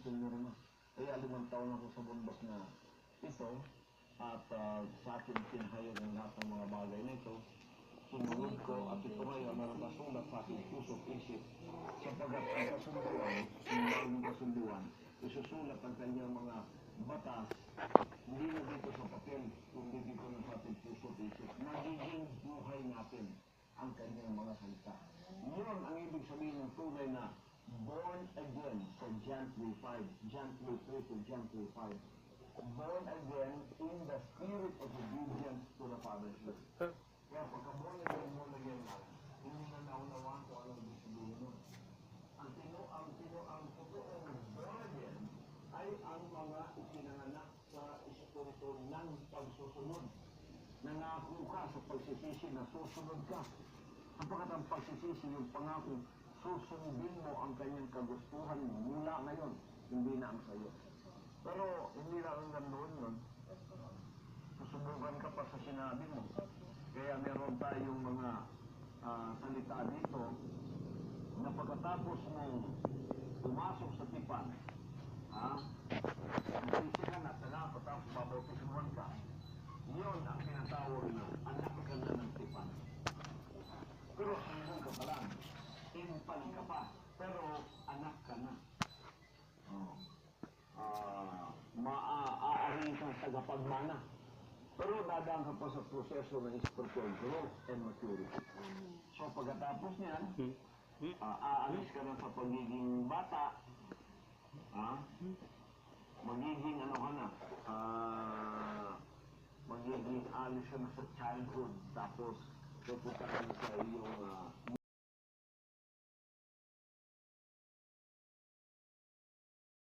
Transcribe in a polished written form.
senior na. Kaya 5 taon ako sa bundok na ito at sa akin pinahayag ang lahat ng mga bagay na ito. Sinunod ko at ito ngayon na nakasulat sa aking puso't isip sapagkat ang kasunduan, ang kasunduan, isusulat ang kanyang mga batas, hindi na dito sa papel, kundi dito na sa ating puso't isip. Magiging buhay natin ang kanyang mga salita. Yun ang ibig sabihin ng tunay na born again sa John 3:5, John 3:3 to John 3:5. Born again in the spirit of obedience to the Father's will. Kaya pagka born again na, hindi na naunawaan kung anong ibig sabihin nun. Ang totoong born again ay ang mga ipinanganak sa espiritu ng pagsusunod. Nangako ka sa pagsisisi na susunod ka. Sapagkat ang pagsisisi yung pangako, susundin mo ang kanyang kagustuhan mula ngayon, hindi na ang sayo. Pero hindi na ang ganoon nun. Susubukan ka pa sa sinabi mo. Kaya meron tayong mga salita dito na pagkatapos mong pumasok sa tipan, magsisi ka na, tapos babautismuhan ka. Yun ang tinatawag na anak ka na ng tipan. Pero hanggang ka pa lang, infant ka pa, pero anak ka na. Maaaring kang tagapagmana. Pero dadaan ka pa sa proseso ng spiritual growth and maturity. So pagkatapos niyan, aalis ka na sa pagiging bata, magiging ano ka na, magiging alis ka na sa childhood, tapos pupunta ka na sa iyong